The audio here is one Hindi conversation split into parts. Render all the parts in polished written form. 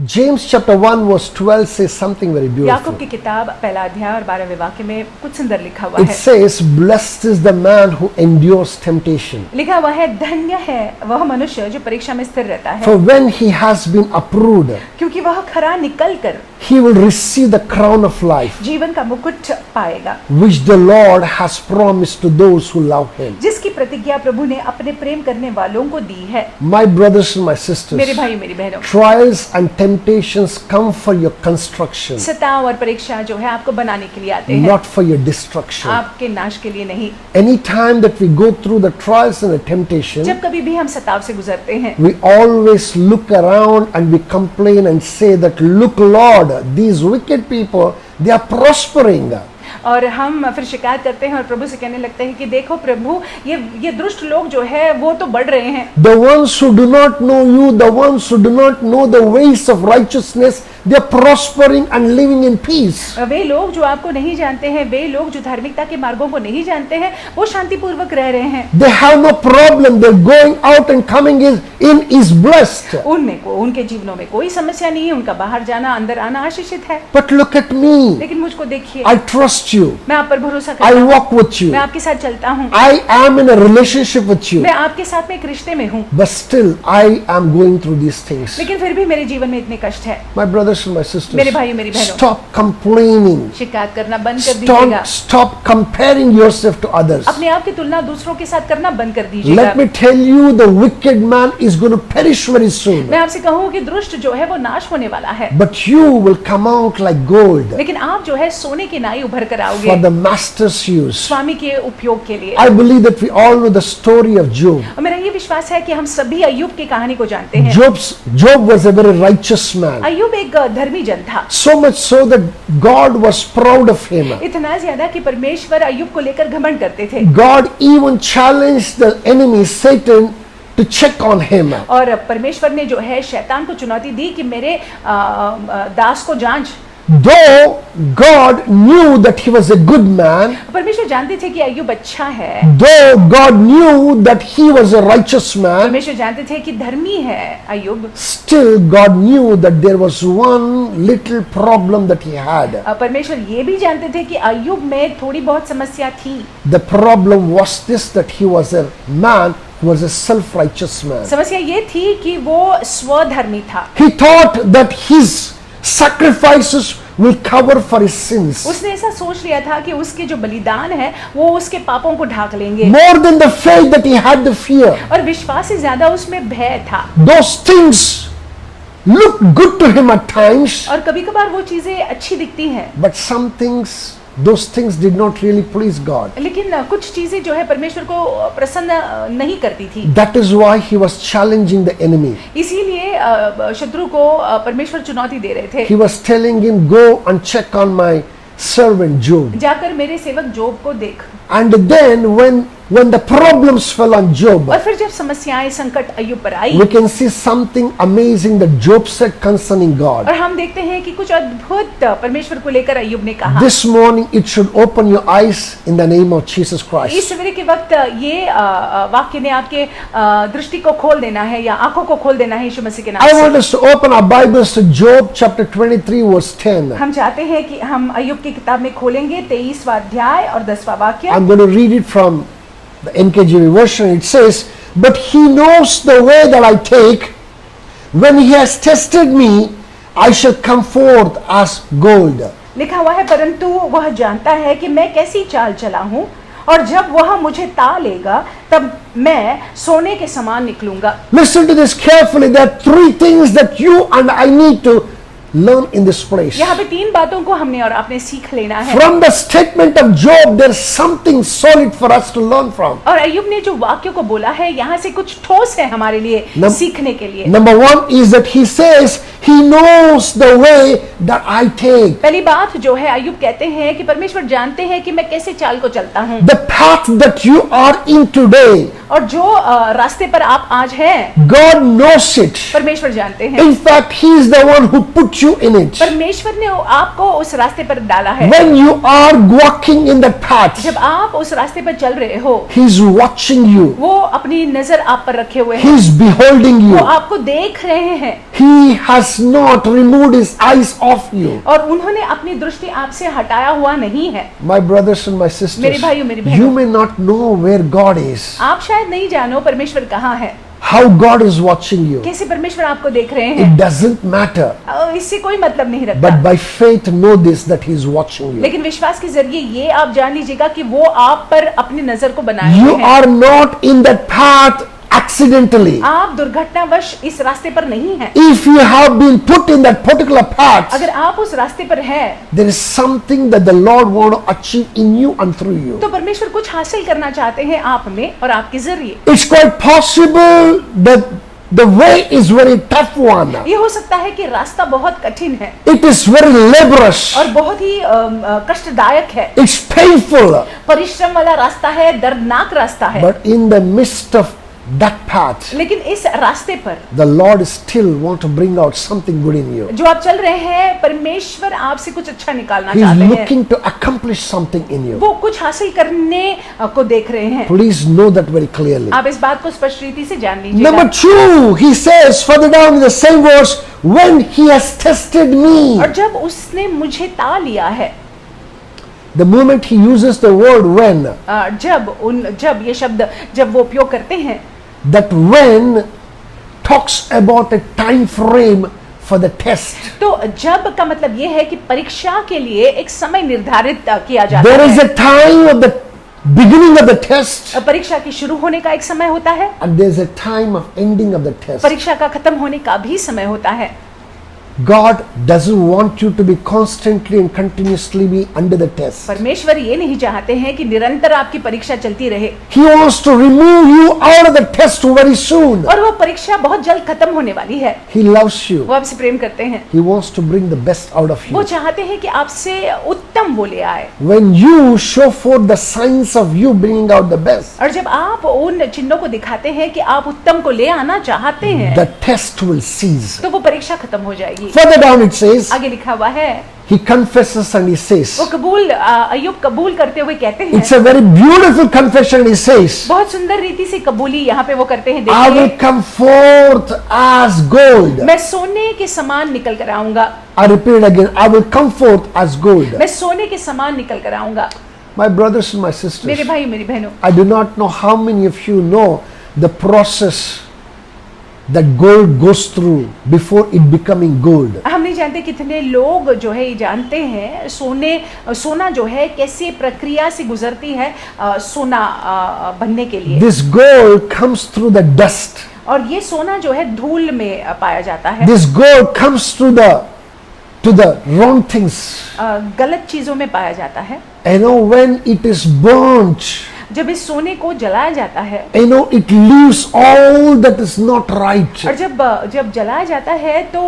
James chapter 1 verse 12 says something very beautiful. याकूब की किताब पहला अध्याय और 12वें वाक्य में कुछ सुंदर लिखा हुआ It है। says, blessed is the man who endures temptation. लिखा हुआ है, धन्य है वह मनुष्य जो परीक्षा में स्थिर रहता है, For when he has been approved, क्योंकि वह खरा निकल कर he will receive the crown of life, जीवन का मुकुट पाएगा, which the Lord has promised to those who love him. जिसकी प्रतिज्ञा प्रभु ने अपने प्रेम करने वालों को दी है। My brothers and my मेरे sisters, भाई मेरी बहनों, trials and temptations come for your construction, सताव और परीक्षा जो है आपको बनाने के लिए आते हैं, not for your destruction. आपके नाश के लिए नहीं। Any time that we go through the trials and the temptation, जब कभी भी हम सताव से गुजरते हैं, we always look around and we complain and say that, look Lord, these wicked people, they are prospering. और हम फिर शिकायत करते हैं और प्रभु से कहने लगते हैं कि देखो प्रभु, ये दुष्ट लोग जो है वो तो बढ़ रहे हैं। The ones who do not know you, the ones who do not know the ways of righteousness, they are prospering and living in peace. वे लोग जो आपको नहीं जानते हैं, वे लोग जो धार्मिकता के मार्गों को नहीं जानते हैं, वो शांतिपूर्वक रह रहे हैं। They have no problem. They're going out and coming in is blessed. उनके जीवनों में कोई समस्या नहीं है, उनका बाहर जाना अंदर आना आशीषित है। But look at me. लेकिन मुझको देखिए, I trust you. मैं आप पर भरोसा I करता हूँ, walk with you. मैं आपके साथ चलता हूँ, I am in a relationship with you. मैं आपके साथ में एक रिश्ते में हूँ, But still, I am going through these things. लेकिन फिर भी मेरे जीवन में इतने कष्ट है। My brothers and my sisters, मेरे भाई मेरी बहनों, stop complaining. शिकायत करना बंद कर दीजिएगा। Stop comparing yourself to others. अपने आप की तुलना दूसरों के साथ करना बंद कर दीजिएगा। Let me tell you, the wicked man is going to perish very soon. मैं आपसे कहूँ कि दुष्ट जो है वो नाश होने वाला है, But you will come out like gold लेकिन आप जो है सोने की नाई उभर कर for आओगे the master's use. स्वामी के उपयोग के लिए। I believe that we all know the story of Job. और मेरा ये विश्वास है कि हम सभी अय्यूब की कहानी को जानते हैं। Job was a very righteous man. अय्यूब एक धर्मी जन था, So much so that God was proud of him. इतना ज्यादा कि परमेश्वर अय्यूब को लेकर घमंड करते थे। God even challenged the enemy Satan to check on him. और परमेश्वर ने जो है शैतान को चुनौती दी कि मेरे दास को जांच। Though God knew that he was a good man, परमेश्वर जानते थे कि अय्यूब अच्छा है, though God knew that he was a righteous man, परमेश्वर जानते थे कि धर्मी है अय्यूब, still God knew that there was one little problem that he had. परमेश्वर ये भी जानते थे कि अय्यूब में थोड़ी बहुत समस्या थी। The problem was this, that he was a man who was a self-righteous man. समस्या ये थी कि वो स्वधर्मी था। He thought that his sacrifices will cover for his sins. उसने ऐसा सोच लिया था कि उसके जो बलिदान है वो उसके पापों को ढाक लेंगे, More than the faith that he had the fear. और विश्वास से ज्यादा उसमें भय था। Those things look good to him at times, और कभी कभार वो चीजें अच्छी दिखती हैं, but some things, those things did not really please God. लेकिन कुछ चीजें जो है परमेश्वर को प्रसन्न नहीं करती थी। That is why he was challenging the enemy. इसीलिए शत्रु को परमेश्वर चुनौती दे रहे थे। He was telling him, go and check on my servant Job. जाकर मेरे सेवक जोब को देख। And then when the problems fell on Job, और फिर जब समस्याएं संकट अय्यूब पर आई, we can see something amazing that Job said concerning God. और हम देखते हैं कि कुछ अद्भुत परमेश्वर को लेकर अय्यूब ने कहा। This morning it should open your eyes in the name of Jesus इस Christ. सवेरे के वक्त ये वाक्य ने आपके दृष्टि को खोल देना है या आंखों को खोल देना है यीशु मसीह के नाम I से। want us to open our Bibles to Job chapter 23 verse 10. हम चाहते हैं कि हम अय्यूब की किताब में खोलेंगे 23वां अध्याय और 10वां वाक्य। I'm going to read it from the NKJV version. It says, but he knows the way that I take. When he has tested me, I shall come forth as gold. लिखा हुआ है, परंतु वह जानता है कि मैं कैसी चाल चला हूँ, और जब वह मुझे ता लेगा तब मैं सोने के समान निकलूंगा। Listen to this carefully. There are three things that you and I need to learn in this place. यहाँ पे 3 बातों को हमने और आपने सीख लेना है। From the statement of Job, there is something solid for us to learn from. और अय्यूब ने जो वाक्य को बोला है, यहाँ से कुछ ठोस है हमारे लिए सीखने के लिए। Number one is that he says he knows the way that I take. पहली बात जो है, अय्यूब कहते हैं कि परमेश्वर जानते हैं कि मैं कैसे चाल को चलता हूँ। The path that you are in today, और जो रास्ते पर आप आज हैं, God knows it. परमेश्वर जानते हैं। In fact, he is the one who put you in it. परमेश्वर ने आपको उस रास्ते पर डाला है। When you are walking in that path, जब आप उस रास्ते पर चल रहे हो, he is watching you. वो अपनी नजर आप पर रखे हुए He हैं, is beholding वो you. आपको देख रहे हैं। He has not removed his eyes off you. और उन्होंने अपनी दृष्टि आपसे हटाया हुआ नहीं है। My brothers and my मेरे sisters, भाइयों, मेरी बहनों, you may not know where God is, आप शायद नहीं जानो परमेश्वर कहाँ है, how God is watching you. कैसे परमेश्वर आपको देख रहे It हैं। doesn't matter. इससे कोई मतलब नहीं रखता, But by faith, know this that He is watching you. लेकिन विश्वास के जरिए ये आप जान लीजिएगा कि वो आप पर अपनी नजर को बनाए You हुए हैं। are not in that path accidentally. आप दुर्घटनावश इस रास्ते पर नहीं हैं। If you have been put in that particular path, अगर आप उस रास्ते पर हैं, there is something that the Lord want to achieve in you and through you. तो परमेश्वर कुछ हासिल करना चाहते हैं आप में और आपके जरिए। It's quite possible that the way is very tough one. ये हो सकता है कि रास्ता बहुत कठिन है It is very laborious. और बहुत ही कष्टदायक है, It's painful. परिश्रम वाला रास्ता है, दर्दनाक रास्ता है। But in the midst of that path, लेकिन इस रास्ते पर the Lord still want to bring out something good in you. जो आप चल रहे हैं, परमेश्वर आपसे कुछ अच्छा निकालना He is चाहते हैं। looking to accomplish something in you. वो कुछ हासिल करने को देख रहे हैं। Please know that very clearly. आप इस बात को स्पष्ट रीति से जान लीजिएगा। Number 2, he says further down in the same verse, when he has tested me. और जब उसने मुझे ता लिया है, The moment he uses the word when, जब ये शब्द जब वो उपयोग करते हैं, that when talks about a time frame for the test. तो जब का मतलब ये है कि परीक्षा के लिए एक समय निर्धारित किया जाता There is है। a time of the beginning of the test परीक्षा की शुरू होने का एक समय होता है, and there's a time of ending of the test. परीक्षा का खत्म होने का भी समय होता है। God doesn't want you to be constantly and continuously be under the test. परमेश्वर ये नहीं चाहते हैं कि निरंतर आपकी परीक्षा चलती रहे, He wants to remove you out of the test very soon. और वो परीक्षा बहुत जल्द खत्म होने वाली है। He loves you. वो आपसे प्रेम करते हैं, He wants to bring the best out of वो you. चाहते हैं कि आपसे उत्तम वो ले आए। When you show forth the signs of you bringing out the best, और जब आप उन चिन्हों को दिखाते हैं कि आप उत्तम को ले आना चाहते हैं, the test will cease. तो वो परीक्षा खत्म हो जाएगी। Further down it says, आगे लिखा हुआ है, he confesses and he says, वो अय्यूब कबूल करते हुए कहते हैं, it's a very beautiful confession. He says, बहुत सुंदर रीति से कबूली यहाँ पे वो करते हैं। I will देखिए, come forth as gold. मैं सोने के समान निकल कर आऊंगा, I repeat it again, I will come forth as gold. मैं सोने के समान निकल कर आऊंगा। My brothers and my sisters, मेरे भाई मेरी बहनों, I do not know how many of you know the process that gold goes through before it becoming gold. हम नहीं जानते कितने लोग जो है ये जानते हैं सोना जो है कैसी प्रक्रिया से गुजरती है सोना बनने के लिए। This gold comes through the dust. और ये सोना जो है धूल में पाया जाता है, This gold comes through the wrong things. गलत चीजों में पाया जाता है। You know, when it is burnt, जब इस सोने को जलाया जाता है, you know, it leaves all that is not right. और जब जलाया जाता है तो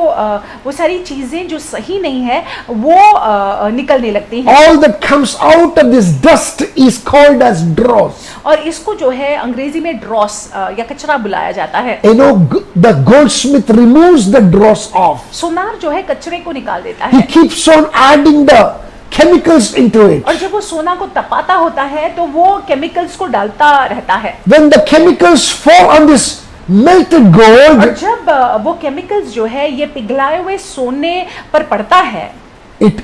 वो सारी चीजें जो सही नहीं है वो निकलने लगती हैं। All that comes out of this dust is called as dross. और इसको जो है अंग्रेजी में ड्रॉस या कचरा बुलाया जाता है। You know, the goldsmith removes the dross off. सोनार जो है कचरे को निकाल देता He है, keeps on adding the chemicals into it. और जब वो सोना को तपाता होता है तो वो केमिकल्स को डालता रहता है। When the chemicals fall on this melted और gold, जब वो केमिकल्स जो है ये पिघलाए हुए सोने पर पड़ता है, it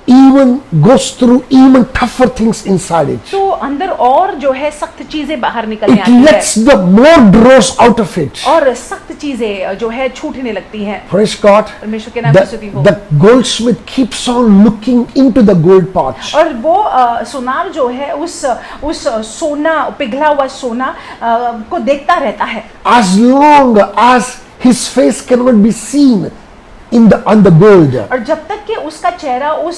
even goes through even tougher things inside it. तो अंदर और जो है सख्त चीजें बाहर निकलने It आती है, lets the more dross out of it. और सख्त चीजें जो है छूटने लगती हैं। Praise God. परमेश्वर के नाम की स्तुति हो। The goldsmith keeps on looking into the gold pot. और वो सोनार जो है उस सोना पिघला हुआ सोना को देखता रहता है, As long as his face cannot be seen on the gold. और जब तक कि उसका चेहरा उस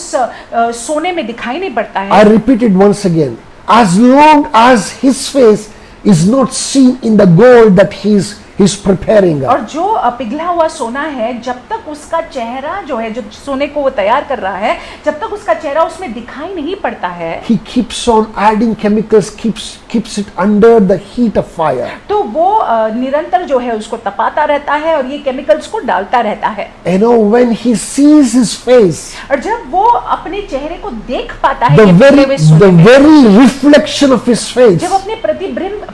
सोने में दिखाई नहीं पड़ता है। I repeat it once again. As long as his face is not seen in the gold that he's preparing. और जो पिघला हुआ सोना है, जब तक उसका चेहरा जो है, जो सोने को वो तैयार कर रहा है, जब तक उसका चेहरा उसमें दिखाई नहीं पड़ता है, He keeps on adding chemicals, keeps it under the heat of fire. तो वो निरंतर जो है उसको तपाता रहता है और ये केमिकल्स को डालता रहता है। You know, when he sees his face, और जब वो अपने चेहरे को देख पाता है the ये पिघले हुए सोने में, very reflection of his face जब अपने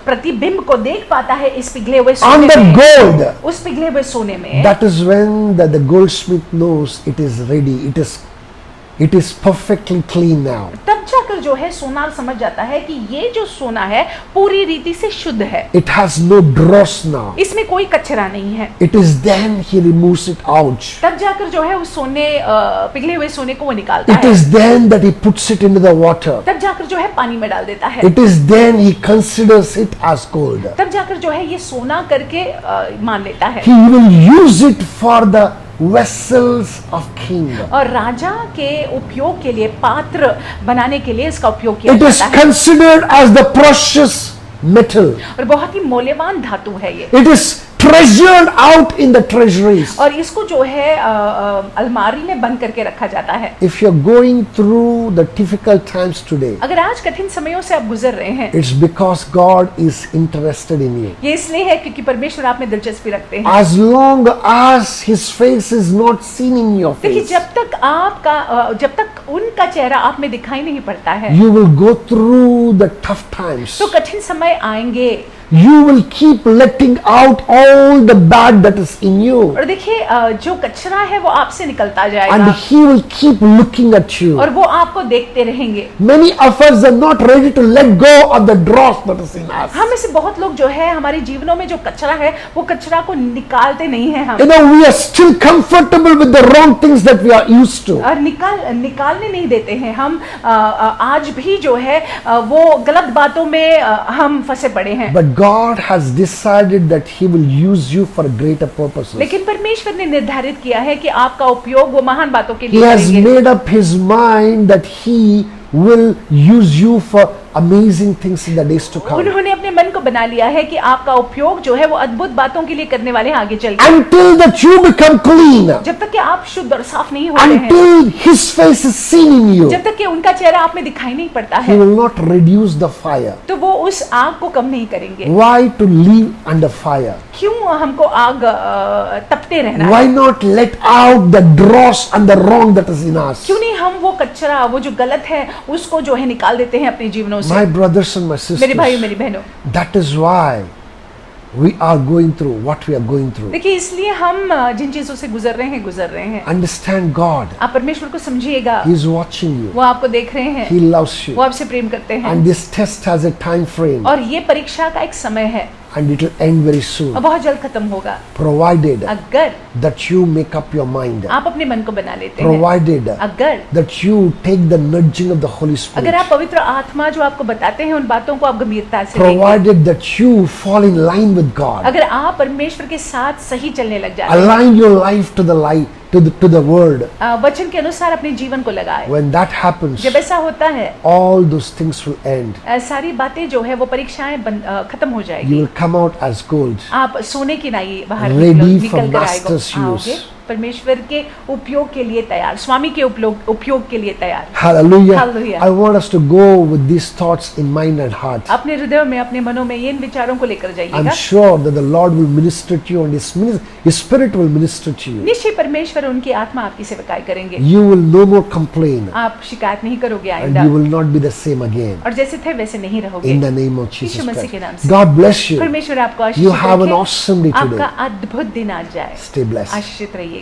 प्रतिबिंब को देख पाता है इस पिघले हुए सोने on the that gold, उस पिघले हुए सोने में, that is when the goldsmith knows it is ready. It is perfectly clean now. तब जाकर जो है सोनार समझ जाता है कि ये जो सोना है पूरी रीति से शुद्ध है, It has no dross now. इसमें कोई कचरा नहीं है। It is then he removes it out. तब जाकर जो है उस सोने पिघले हुए सोने को वो निकालता It है। is then that he puts it into the water. तब जाकर जो है पानी में डाल देता है। It is then he considers it as gold. तब जाकर जो है ये सोना करके मान लेता है। He will use it for the vessels of king. और राजा के उपयोग के लिए, पात्र बनाने के लिए इसका उपयोग किया It is जाता है। considered as the precious metal. और बहुत ही मूल्यवान धातु है ये, It is treasured out in the treasuries. और इसको जो है अलमारी में बंद करके रखा जाता है। If you're going through the difficult times today, अगर आज कठिन समयों से आप गुजर रहे हैं, it's because God is interested in you. ये इसलिए है क्योंकि परमेश्वर आप में दिलचस्पी रखते हैं। As long as his face is not seen in your देखिए, face, जब तक उनका चेहरा आप में दिखाई नहीं पड़ता है, you will go through the tough times. तो कठिन समय आएंगे। You will keep letting out all the bad that is in you, और देखिए, जो कचरा है वो आपसे निकलता and जाएगा he will keep looking at you. और वो आपको देखते रहेंगे। Many of us are not ready to let go of the dross that is in us. हम में से बहुत लोग जो है हमारे जीवनों में जो कचरा है वो कचरा को निकालते नहीं है हम, You know, we are still comfortable with the wrong things that we are used to. और निकालने नहीं देते हैं हम। आज भी जो है वो गलत बातों में हम फंसे पड़े हैं। But God has decided that he will use you for greater purposes. लेकिन परमेश्वर ने निर्धारित किया है कि आपका उपयोग वो महान बातों के He लिए has करेंगे। made up his mind that he will use you for amazing things in the days to come. उन्होंने अपने मन को बना लिया है कि आपका उपयोग जो है वो अद्भुत बातों के लिए करने वाले हैं आगे चल के। Until that you become clean, जब तक कि आप शुद्ध और साफ नहीं होते हैं, until his face is seen in you, जब तक कि उनका चेहरा आप में दिखाई नहीं पड़ता he है, will not reduce the fire. तो वो उस आग को कम नहीं करेंगे। Why to live under fire? क्यों हमको आग तपते रहना है? Why not let out the dross and the wrong that is in us? क्यों नहीं हम वो कचरा, वो जो गलत है उसको जो है निकाल देते हैं अपने जीवनों से? My brothers and my मेरे भाइयों, sisters, मेरी बहनों, that is why we are going through what we are going through. देखिए, इसलिए हम जिन चीजों से गुजर रहे हैं, Understand God. आप परमेश्वर को समझिएगा। He is watching you. वो आपको देख रहे हैं, He loves वो you. आपसे प्रेम करते हैं, And this test has a time frame, और ये परीक्षा का एक समय है and it will end very और soon, बहुत जल्द खत्म होगा। provided अगर that you make up your mind, आप अपने मन को बना लेते हैं, provided अगर that you take the nudging of the Holy अगर Spirit, आप पवित्र आत्मा जो आपको बताते हैं उन बातों को आप गंभीरता से लेंगे, provided that you fall in line with God, अगर आप परमेश्वर के साथ सही चलने लग जाते हैं, align your life to the light, to the word. वचन के अनुसार अपने जीवन को लगाए, When that happens, जब ऐसा होता है, all those things will end. सारी बातें जो है वो परीक्षाएं खत्म हो You जाएगी। will come out as gold, आप सोने की नाई बाहर ready निकल for कर master's आओगे, use. परमेश्वर के उपयोग के लिए तैयार, स्वामी के उपयोग के लिए तैयार। Hallelujah. Hallelujah. I want us to go with these thoughts in mind and heart. अपने हृदय में, अपने मनों में इन विचारों को लेकर I'm जाइएगा। sure that the Lord will minister to you and His Spirit will minister to you. निश्चय परमेश्वर उनकी आत्मा आपकी सेवकाई करेंगे। You will no more complain आप शिकायत नहीं करोगे and आइंदा, you will not be the same again. और जैसे थे वैसे नहीं रहोगे। In the name of Jesus यीशु मसीह के नाम Christ. से। God bless you. परमेश्वर आपको You आशीषित have an रखे। awesome day आपका today. अद्भुत दिन आज जाए। Stay blessed. आशीषित रहिएगा।